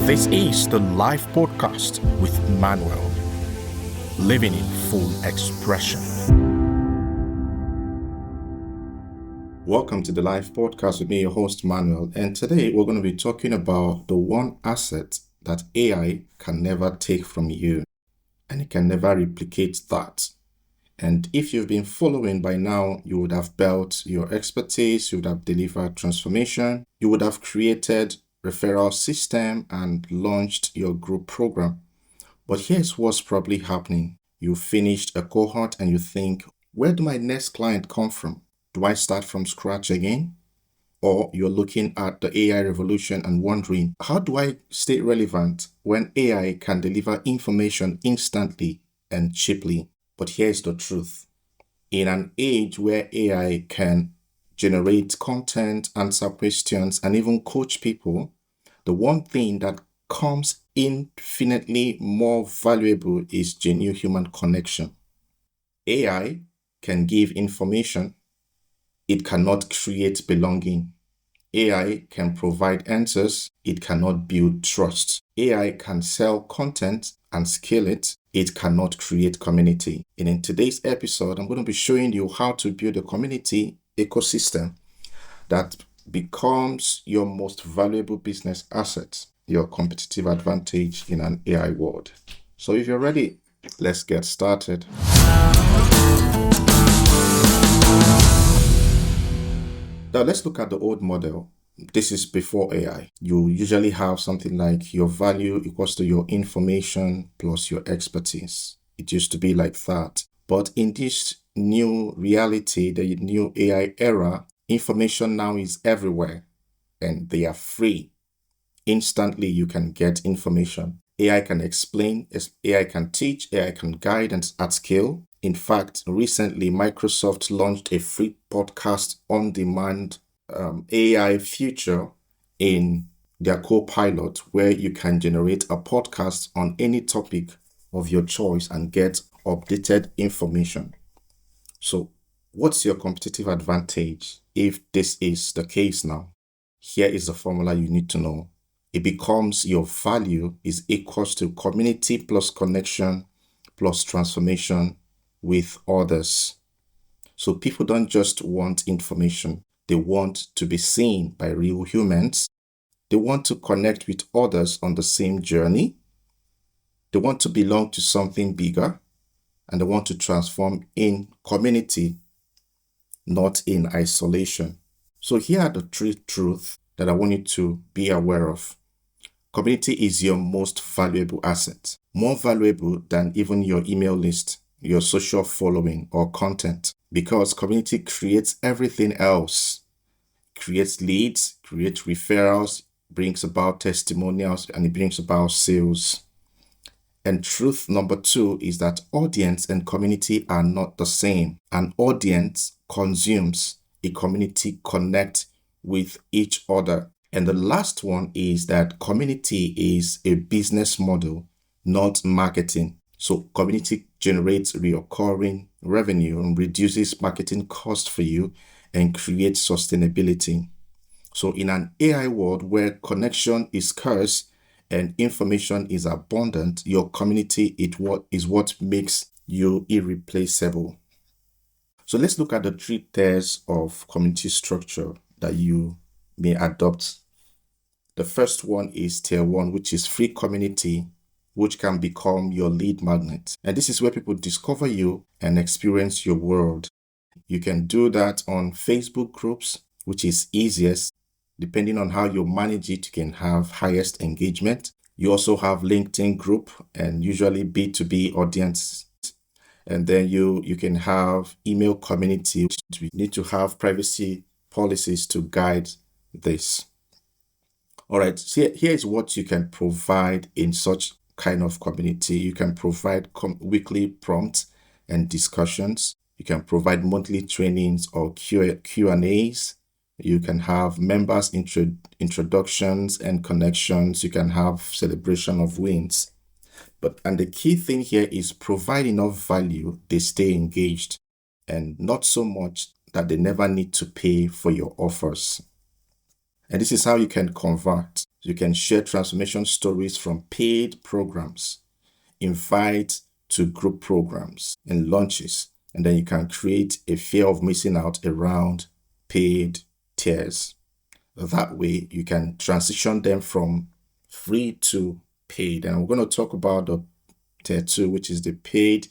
This is the live podcast with Manuel, living in full expression. Welcome to the live podcast with me, your host Manuel, and today we're going to be talking about the one asset that AI can never take from you, and it can never replicate that. And if you've been following by now, you would have built your expertise, you would have delivered transformation, you would have created referral system and launched your group program. But here's what's probably happening. You finished a cohort and you think, where do my next client come from? Do I start from scratch again? Or you're looking at the AI revolution and wondering, how do I stay relevant when AI can deliver information instantly and cheaply? But here's the truth. In an age where AI can generate content, answer questions, and even coach people, the one thing that comes infinitely more valuable is genuine human connection. AI can give information. It cannot create belonging. AI can provide answers. It cannot build trust. AI can sell content and scale it. It cannot create community. And in today's episode, I'm going to be showing you how to build a community ecosystem that becomes your most valuable business asset, your competitive advantage in an AI world. So if you're ready, let's get started. Now let's look at the old model. This is before AI. You usually have something like your value equals to your information plus your expertise. It used to be like that. But in this new reality, the new AI era, information now is everywhere and they are free. Instantly, you can get information. AI can explain, AI can teach, AI can guide and at scale. In fact, recently, Microsoft launched a free podcast on demand AI feature in their Copilot, where you can generate a podcast on any topic of your choice and get updated information. So, what's your competitive advantage if this is the case now? Here is the formula you need to know. It becomes your value is equals to community plus connection plus transformation with others. So people don't just want information. They want to be seen by real humans. They want to connect with others on the same journey. They want to belong to something bigger. And they want to transform in community, not in isolation. So here are the three truths that I want you to be aware of. Community is your most valuable asset, more valuable than even your email list, your social following, or content, because community creates everything else. Creates leads, creates referrals, brings about testimonials, and it brings about sales. And truth number 2 is that audience and community are not the same. An audience consumes, a community connects with each other. And the last one is that community is a business model, not marketing. So community generates recurring revenue and reduces marketing cost for you and creates sustainability. So in an AI world where connection is scarce and information is abundant, your community is what makes you irreplaceable. So let's look at the 3 tiers of community structure that you may adopt. The first one is tier 1, which is free community, which can become your lead magnet. And this is where people discover you and experience your world. You can do that on Facebook groups, which is easiest. Depending on how you manage it, you can have highest engagement. You also have LinkedIn group and usually B2B audience. And then you can have email community. We need to have privacy policies to guide this. All right, so here is what you can provide in such kind of community. You can provide weekly prompts and discussions. You can provide monthly trainings or Q&As. You can have members introductions and connections. You can have celebration of wins. And the key thing here is provide enough value, they stay engaged, and not so much that they never need to pay for your offers. And this is how you can convert. You can share transformation stories from paid programs, invite to group programs and launches, and then you can create a fear of missing out around paid tiers. That way, you can transition them from free to paid. And we're going to talk about the tier two, which is the paid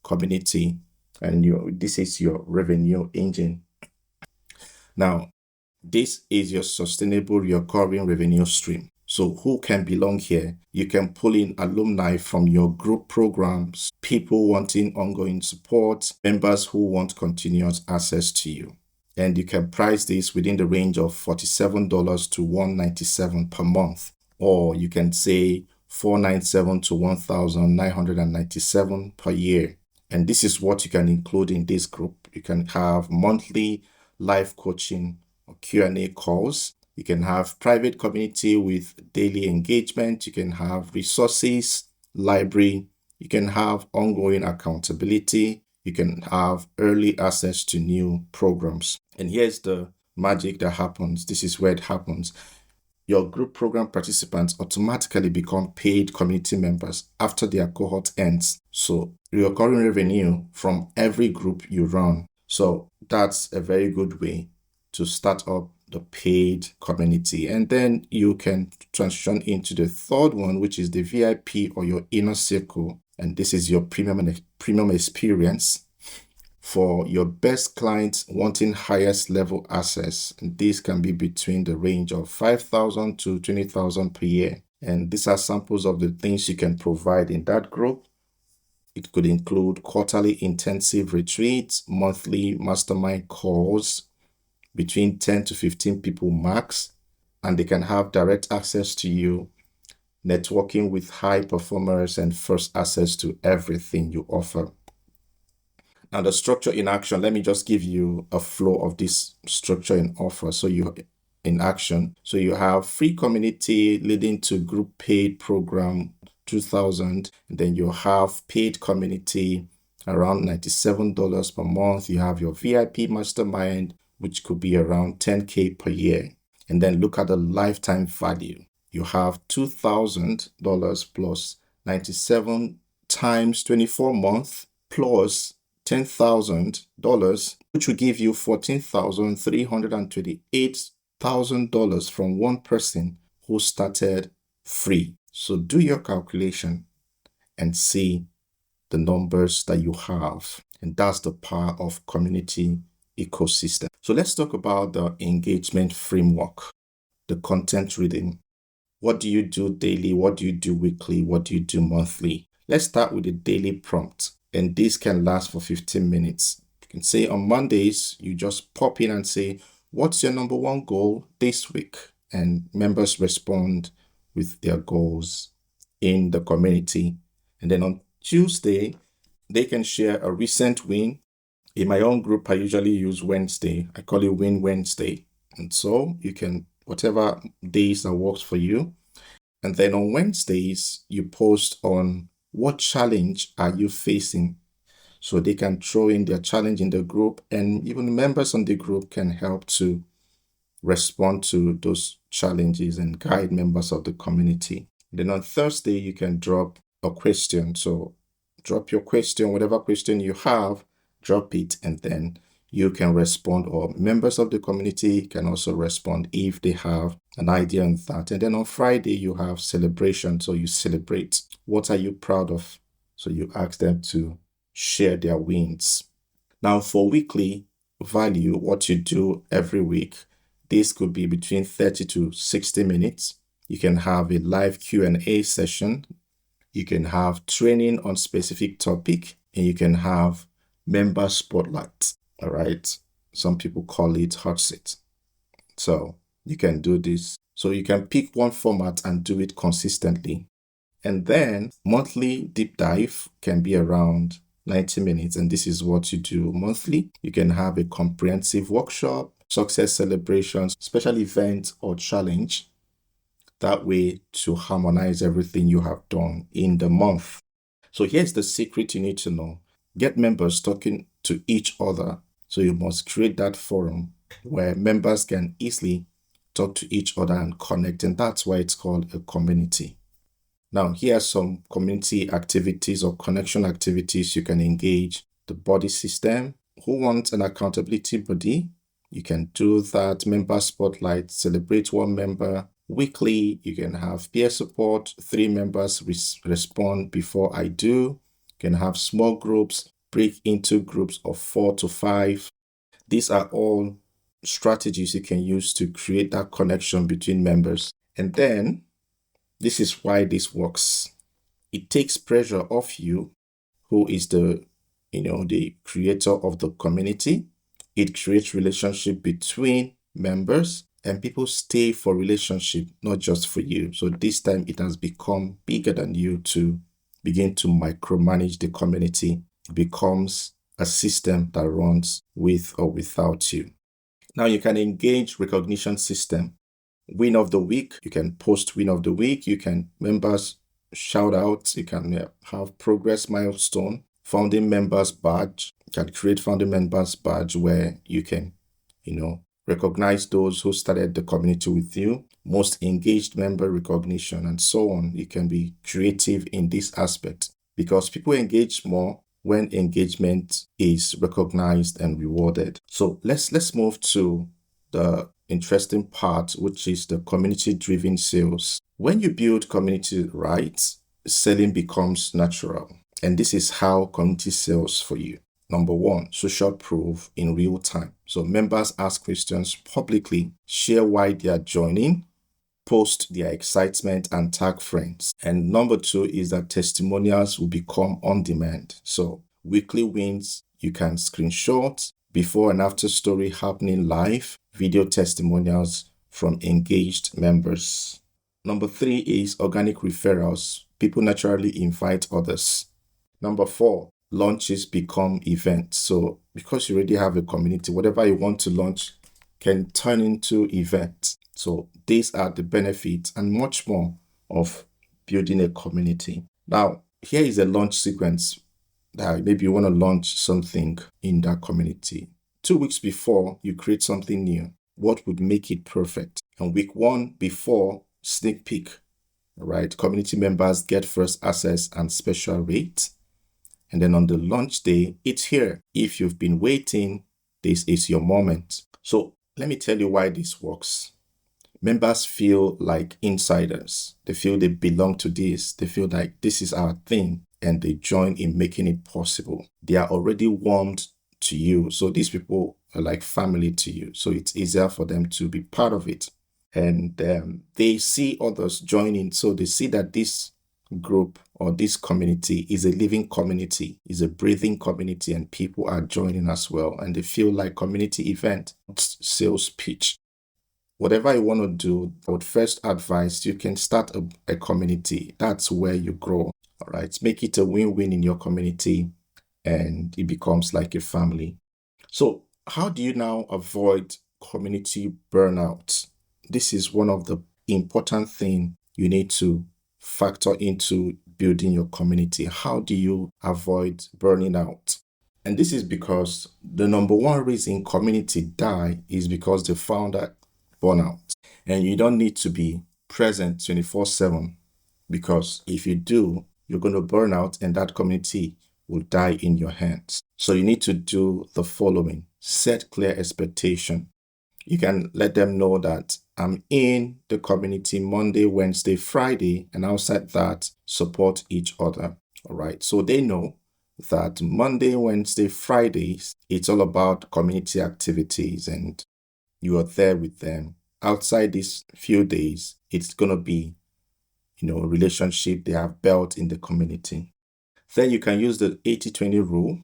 community, and this is your revenue engine. Now, this is your sustainable recurring revenue stream. So who can belong here? You can pull in alumni from your group programs, people wanting ongoing support, members who want continuous access to you. And you can price this within the range of $47 to $197 per month. Or you can say $497 to $1,997 per year. And this is what you can include in this group. You can have monthly live coaching or Q&A calls. You can have private community with daily engagement. You can have resources, library. You can have ongoing accountability. You can have early access to new programs. And here's the magic that happens. This is where it happens. Your group program participants automatically become paid community members after their cohort ends. So recurring revenue from every group you run. So that's a very good way to start up the paid community. And then you can transition into the third one, which is the VIP or your inner circle. And this is your premium experience for your best clients wanting highest level access. And this can be between the range of $5,000 to $20,000 per year. And these are samples of the things you can provide in that group. It could include quarterly intensive retreats, monthly mastermind calls between 10 to 15 people max, and they can have direct access to you, networking with high performers, and first access to everything you offer. Now, the structure in action, let me just give you a flow of this structure in offer. So you have free community leading to group paid program 2000. And then you have paid community around $97 per month. You have your VIP mastermind, which could be around $10K per year. And then look at the lifetime value. You have $2,000 plus 97 times 24 months plus $10,000, which will give you $14,328,000 from one person who started free. So do your calculation and see the numbers that you have. And that's the power of community ecosystem. So let's talk about the engagement framework, the content reading. What do you do daily? What do you do weekly? What do you do monthly? Let's start with the daily prompt. And this can last for 15 minutes. You can say on Mondays, you just pop in and say, what's your number one goal this week? And members respond with their goals in the community. And then on Tuesday, they can share a recent win. In my own group, I usually use Wednesday. I call it Win Wednesday. And so you can, whatever days that works for you. And then on Wednesdays, you post on what challenge are you facing? So they can throw in their challenge in the group, and even members on the group can help to respond to those challenges and guide members of the community. Then on Thursday, you can drop a question. So drop your question, whatever question you have, drop it, and then you can respond, or members of the community can also respond if they have an idea on that. And then on Friday, you have celebration. So you celebrate. What are you proud of? So you ask them to share their wins. Now for weekly value, what you do every week, this could be between 30 to 60 minutes. You can have a live Q&A session. You can have training on specific topic, and you can have member spotlight. All right. Some people call it hot seat. So you can do this. So you can pick one format and do it consistently. And then monthly deep dive can be around 90 minutes. And this is what you do monthly. You can have a comprehensive workshop, success celebrations, special event or challenge. That way to harmonize everything you have done in the month. So here's the secret you need to know. Get members talking to each other. So you must create that forum where members can easily talk to each other and connect. And that's why it's called a community. Now, here are some community activities or connection activities you can engage. The buddy system. Who wants an accountability buddy? You can do that. Member spotlight, celebrate one member. Weekly, you can have peer support. 3 members respond before I do. You can have small groups, break into groups of 4 to 5. These are all strategies you can use to create that connection between members. And then, this is why this works. It takes pressure off you, who is the creator of the community. It creates relationship between members, and people stay for relationship, not just for you. So this time it has become bigger than you to begin to micromanage the community. It becomes a system that runs with or without you. Now you can engage recognition system. Win of the week, you can post win of the week. You can members shout out. You can have progress milestone. Founding members badge. You can create founding members badge where you can, recognize those who started the community with you. Most engaged member recognition and so on. You can be creative in this aspect because people engage more when engagement is recognized and rewarded. So let's move to the interesting part, which is the community-driven sales. When you build community right, selling becomes natural. And this is how community sells for you. Number 1, social proof in real time. So members ask questions publicly, share why they are joining, post their excitement and tag friends. And number 2 is that testimonials will become on demand. So weekly wins, you can screenshot before and after story happening live, video testimonials from engaged members. Number 3 is organic referrals. People naturally invite others. Number 4, launches become events. So because you already have a community, whatever you want to launch can turn into events. So these are the benefits and much more of building a community. Now, here is a launch sequence that maybe you want to launch something in that community. 2 weeks before, you create something new. What would make it perfect? And week 1 before, sneak peek, right? Community members get first access and special rates. And then on the launch day, it's here. If you've been waiting, this is your moment. So let me tell you why this works. Members feel like insiders. They feel they belong to this. They feel like this is our thing, and they join in making it possible. They are already warmed to you. So these people are like family to you. So it's easier for them to be part of it. And they see others joining. So they see that this group or this community is a living community, is a breathing community, and people are joining as well. And they feel like community event, sales pitch. Whatever you want to do, I would first advise you can start a community. That's where you grow. All right. Make it a win-win in your community and it becomes like a family. So how do you now avoid community burnout? This is one of the important things you need to factor into building your community. How do you avoid burning out? And this is because the number 1 reason community die is because the founder burnout. And you don't need to be present 24/7 because if you do, you're going to burn out and that community will die in your hands. So you need to do the following. Set clear expectation. You can let them know that I'm in the community Monday, Wednesday, Friday, and outside that, support each other. All right. So they know that Monday, Wednesday, Fridays, it's all about community activities and you are there with them. Outside these few days, it's going to be, a relationship they have built in the community. Then you can use the 80-20 rule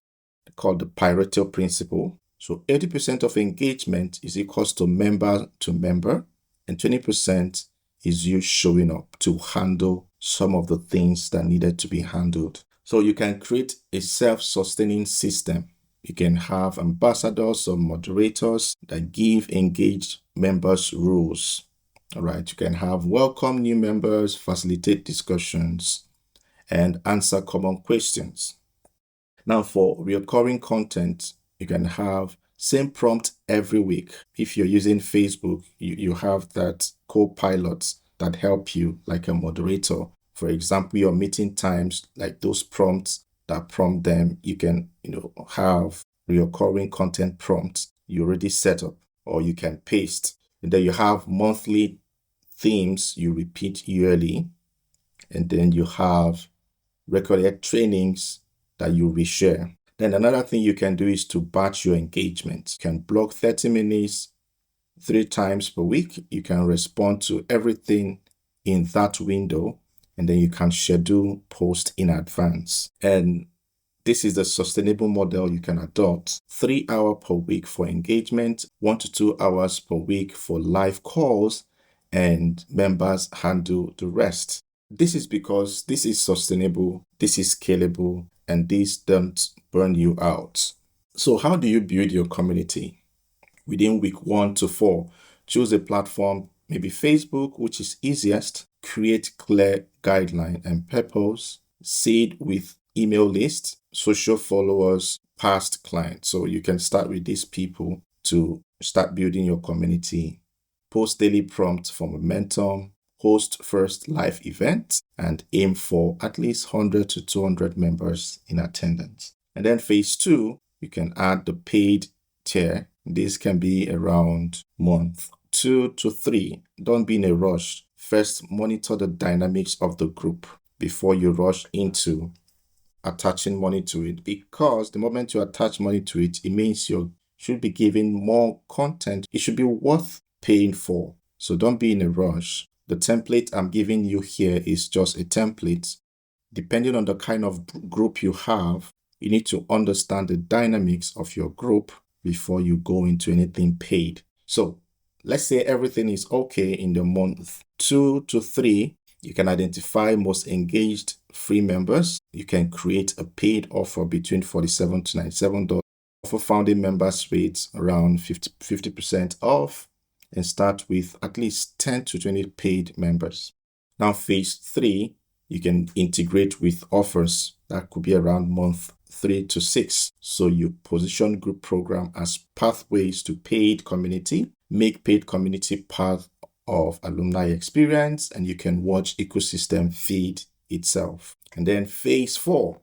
called the Pareto principle. So 80% of engagement is equals to member, and 20% is you showing up to handle some of the things that needed to be handled. So you can create a self-sustaining system. You can have ambassadors or moderators that give engaged members rules. All right. You can have welcome new members, facilitate discussions, and answer common questions. Now, for recurring content, you can have Same prompt every week. If you're using Facebook, you have that co-pilot that help you, like a moderator. For example, your meeting times, like those prompts that prompt them, you can, have recurring content prompts you already set up, or you can paste. And then you have monthly themes you repeat yearly. And then you have recorded trainings that you reshare. Then another thing you can do is to batch your engagement. You can block 30 minutes 3 times per week. You can respond to everything in that window, and then you can schedule posts in advance. And this is the sustainable model you can adopt. 3 hours per week for engagement, 1 to 2 hours per week for live calls, and members handle the rest. This is because this is sustainable, this is scalable, and this don't burn you out. So how do you build your community? Within week 1 to 4, choose a platform, maybe Facebook, which is easiest. Create clear guideline and purpose. Seed with email list, social followers, past clients. So you can start with these people to start building your community. Post daily prompts for momentum. Host first live event and aim for at least 100 to 200 members in attendance. And then phase 2, you can add the paid tier. This can be around month 2 to 3. Don't be in a rush. First, monitor the dynamics of the group before you rush into attaching money to it, because the moment you attach money to it, it means you should be giving more content. It should be worth paying for. So don't be in a rush. The template I'm giving you here is just a template. Depending on the kind of group you have, you need to understand the dynamics of your group before you go into anything paid. So let's say everything is okay in the month 2 to 3. You can identify most engaged free members. You can create a paid offer between $47 to $97. Offer founding members rates around 50% off, and start with at least 10 to 20 paid members. Now, phase 3, you can integrate with offers that could be around month 3 to 6. So you position group program as pathways to paid community, make paid community part of alumni experience, and you can watch ecosystem feed itself. And then phase 4,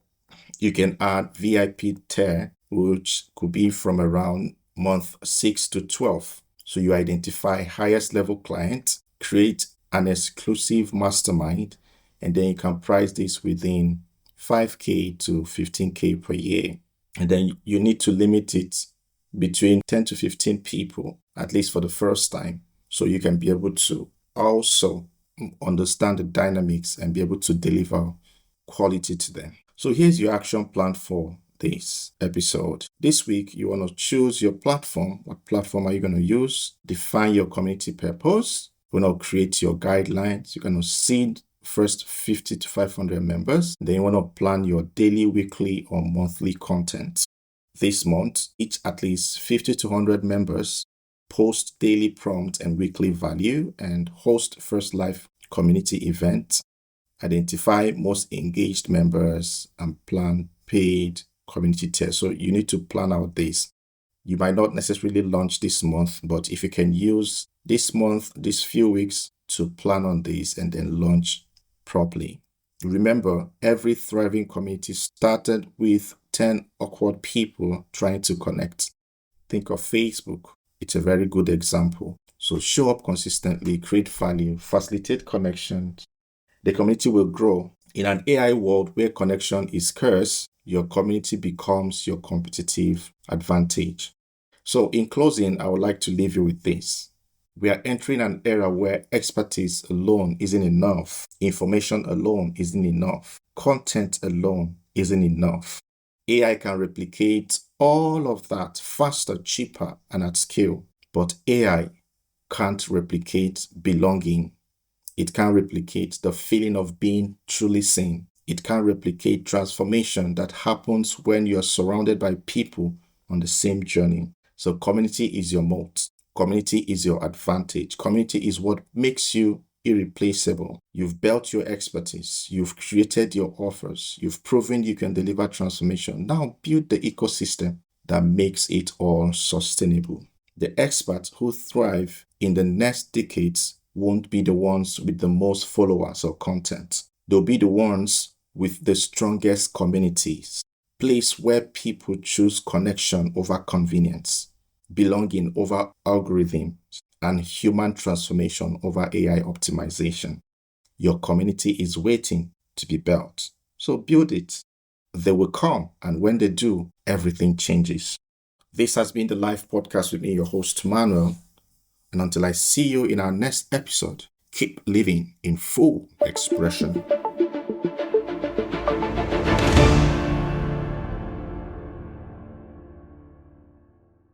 you can add VIP tier, which could be from around month 6 to 12. So you identify highest level clients, create an exclusive mastermind, and then you can price this within 5K to 15K per year. And then you need to limit it between 10 to 15 people, at least for the first time, so you can be able to also understand the dynamics and be able to deliver quality to them. So here's your action plan for this episode. This week, you want to choose your platform. What platform are you going to use? Define your community purpose. You want to create your guidelines. You're going to seed first 50 to 500 members. Then you want to plan your daily, weekly, or monthly content. This month, each at least 50 to 100 members. Post daily prompt and weekly value, and host first live community event. Identify most engaged members and plan paid community tier. So you need to plan out this. You might not necessarily launch this month, but if you can use this month, these few weeks to plan on this and then launch properly. Remember, every thriving community started with 10 awkward people trying to connect. Think of Facebook. It's a very good example. So show up consistently, create value, facilitate connections. The community will grow. In an AI world where connection is scarce, your community becomes your competitive advantage. So in closing, I would like to leave you with this. We are entering an era where expertise alone isn't enough. Information alone isn't enough. Content alone isn't enough. AI can replicate all of that faster, cheaper, and at scale. But AI can't replicate belonging. It can't replicate the feeling of being truly seen. It can't replicate transformation that happens when you're surrounded by people on the same journey. So community is your moat. Community is your advantage. Community is what makes you irreplaceable. You've built your expertise. You've created your offers. You've proven you can deliver transformation. Now build the ecosystem. that makes it all sustainable. The experts who thrive in the next decades won't be the ones with the most followers or content. They'll be the ones with the strongest communities, place where people choose connection over convenience, belonging over algorithms, and human transformation over AI optimization. Your community is waiting to be built. So build it. They will come, and when they do, everything changes. This has been the Live Podcast with me, your host, Manuel. And until I see you in our next episode, keep living in full expression.